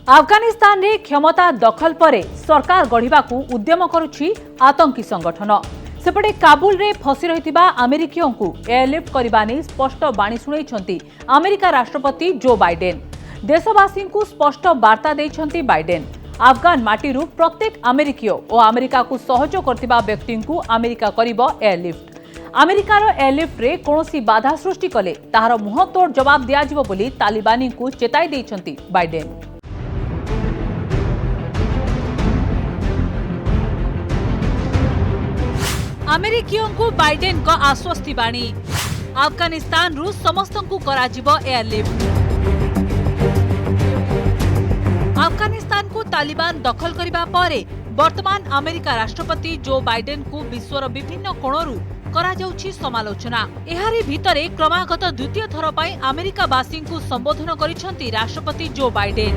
अफगानिस्तान रे क्षमता दखल परे सरकार गढ़िबाकू उद्यम करुछि आतंकी संगठन। सेपटे काबुल रे फसी रहितिबा अमेरिकियों को एयरलिफ्ट करबा नै स्पष्ट बाणी सुनाइछंती अमेरिका राष्ट्रपति जो बाइडेन। देशवासी को स्पष्ट वार्ता दैछंती बाइडेन। अफगान माटीरू प्रत्येक अमेरिकीय और अमेरिका को सहयोग करथिबा व्यक्ति को अमेरिका करिबो एयरलिफ्ट। अमेरिकार एयरलिफ्ट रे कोनोसी बाधा सृष्टि कले ताहार मुह तोड़ जवाब दियाजिबो बोली तालिबानी को चेताई दैछंती बाइडेन। अमेरिकियों को बाइडेन को आश्वस्ति बाणी। अफगानिस्तान रु समस्त को कराजिबो एयरलिफ्ट। अफगानिस्तान को तालिबान दखल करिबा परे वर्तमान अमेरिका राष्ट्रपति जो बाइडेन को विश्वर विभिन्न कोणरू करा जाउछि समालोचना। एहारी भितरे क्रमागत द्वितीय थर पई अमेरिकावासी को संबोधन करिसंती राष्ट्रपति जो बाइडेन।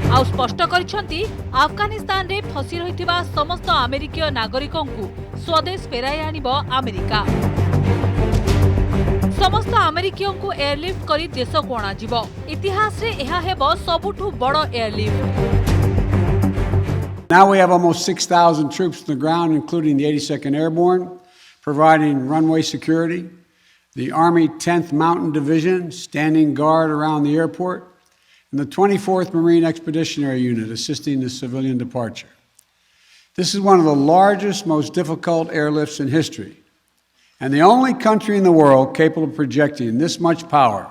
आउ स्पष्ट करिसंती अफगानिस्तान रे फसी रहितिबा समस्त अमेरिकीय नागरिकों को स्वदेश फेराई आनिबो अमेरिका। समस्त अमेरिकीयों को एयरलिफ्ट करी देश को अणाजिबो। इतिहास रे एहा हेबो सबुठु बड़ो airlift. Now we have almost 6,000 troops on the ground, including the 82nd Airborne, providing runway security, the Army 10th Mountain Division standing guard around the airport, and the 24th Marine Expeditionary Unit assisting the civilian departure. This is one of the largest, most difficult airlifts in history, and the only country in the world capable of projecting this much power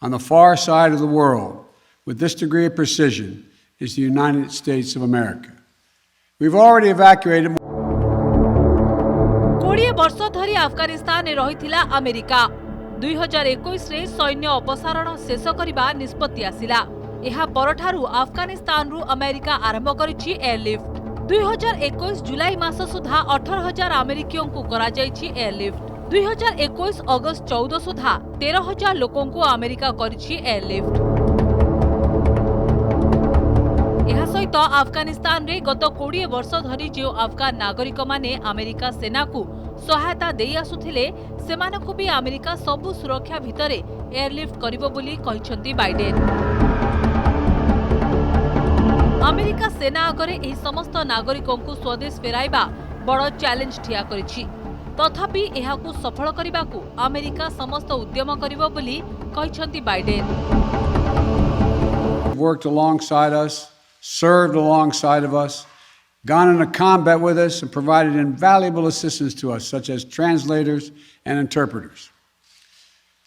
on the far side of the world with this degree of precision is the United States of America. We've already evacuated 20 वर्ष धरी अफगानिस्तान रे रहिथिला America. 2021 रे सैन्य अपसारण शेष करबा निष्पत्ति आसिला। एहा परठारु अफगानिस्तान रु अमेरिका आरंभ करिछि एयरलिफ्ट। 2021 जुलाई मास सुधा 18,000 अमेरिकियों को करा जाइछि एयरलिफ्ट। 2021 अगस्त 14 सुधा 13,000 लोकों को अमेरिका करिछि एयरलिफ्ट। एहा सहित अफगानिस्तान रे गत 20 वर्ष धरी जो अफगान नागरिक माने अमेरिका सेना को सहायता देई आसुथिले सेमानकु भी अमेरिका सबु सुरक्षा भितरे एयरलिफ्ट करिबो बोली कहिसंती बाइडेन। अमेरिका सेना आगरे एही समस्त नागरिकों को स्वदेश फेराइबा बड़ चैलेंज ठिया करिछि। तथापि एहाकु सफल करिबाकू अमेरिका समस्त उद्यम करिबो बोली कहिसंती Biden. worked alongside us, served alongside of us, gone into combat with us, and provided invaluable assistance to us, such as translators and interpreters.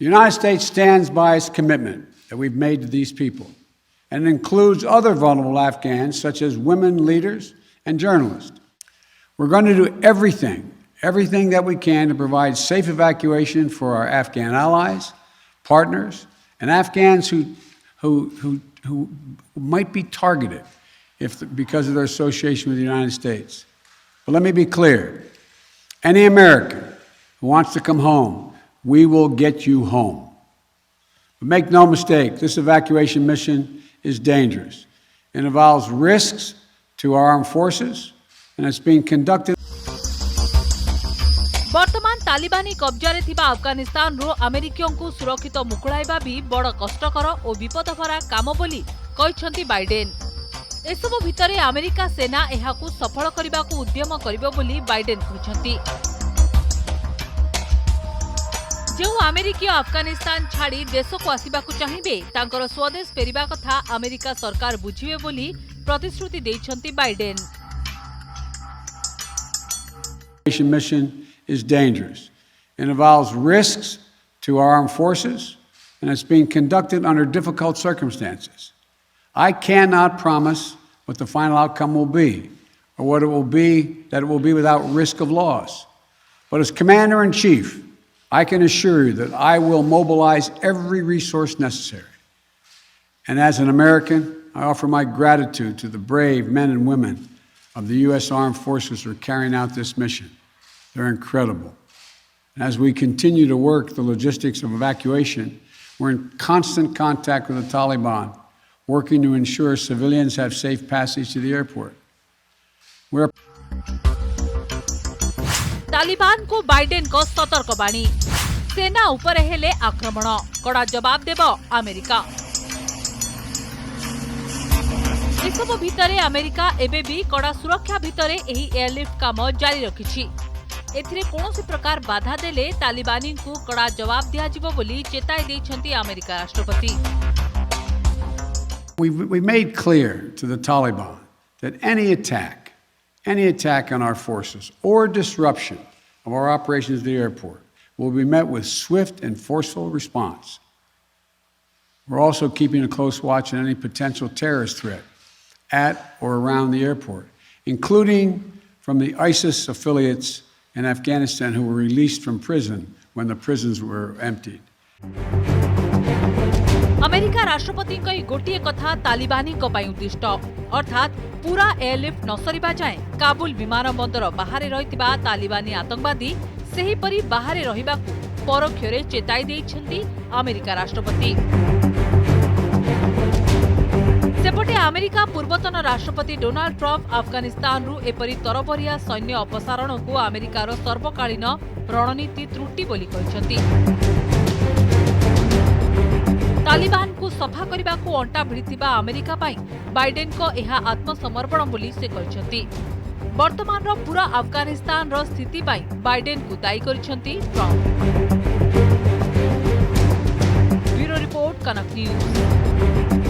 The United States stands by its commitment that we've made to these people, and it includes other vulnerable Afghans, such as women leaders and journalists. We're going to do everything that we can to provide safe evacuation for our Afghan allies, partners, and Afghans who might be targeted because of their association with the United States. But let me be clear. Any American who wants to come home, we will get you home. But make no mistake, this evacuation mission is dangerous. It involves risks to our armed forces, and it's being conducted. वर्तमान तालिबानी कब्जा रे थिबा अफगानिस्तान रो अमेरिकियों को सुरक्षित मुकुळाइबा भी बड़ कष्टकर और विपदभरा काम बोली कहिसंती बाइडेन। एसबु भितरे अमेरिका सेना एहाकू सफल करिबाकू उद्यम करिबो बोली बाइडेन कहिसंती। जो अमेरिकी अफगानिस्तान छाड़ी देश को आसिबाकू चाहिबे तांकर स्वदेश फेरिबा कथा अमेरिका सरकार बुझिबे बोली प्रतिश्रुति दैछंती Biden. Mission is dangerous. It involves risks to our armed forces, and it's being conducted under difficult circumstances. I cannot promise what the final outcome will be, or what it will be, that it will be without risk of loss. But as Commander-in-Chief, I can assure you that I will mobilize every resource necessary. And as an American, I offer my gratitude to the brave men and women of the U.S. Armed Forces who are carrying out this mission. They're incredible. And as we continue to work the logistics of evacuation, we're in constant contact with the Taliban, working to ensure civilians have safe passage to the airport. Taliban को Biden को सतर्क बाणी। सेना ऊपर हेले आक्रमण, कड़ा जवाब देब अमेरिका। एसबु भितरे अमेरिका एबे भी कड़ा सुरक्षा भितरे एही एयरलिफ्ट काम जारी रखिछि। एथिरे कोनोसी प्रकार बाधा देले तालिबानी को कड़ा जवाब दिया जिवो बोली चेताई दैछंती अमेरिका राष्ट्रपति। We made clear to the Taliban that any attack on our forces or disruption of our operations at the airport will be met with swift and forceful response. We're also keeping a close watch on any potential terrorist threat at or around the airport, including from the ISIS affiliates in Afghanistan who were released from prison when the prisons were emptied. America राष्ट्रपति कई गोटिए कथा तालिबानी को पाई उद्दिष्ट अर्थात पूरा airlift न सरिबा जाए काबुल विमान बंदर बाहर रहितिबा तालिबानी आतंकवादी सेही परी बाहर रहिबाकू परोक्षरे चेताई दैछंती अमेरिका राष्ट्रपति। सेपटे अमेरिका पूर्वतन राष्ट्रपति डोनाल्ड ट्रम्प अफगानिस्तान रु एपरी तरबरिया सैन्य अपसारण को अमेरिकार सर्वकालीन रणनीति त्रुटि बोली कहिसंती। तालिबान को सफा करने को अंटा भिड़िथिबा अमेरिका पाई बाइडेन को यह आत्मसमर्पण बोली से कहिसंती। वर्तमान रो पूरा अफगानिस्तान रो स्थिति पाई बाइडेन को दायी करिसंती ट्रम्प। ब्यूरो रिपोर्ट कनक न्यूज।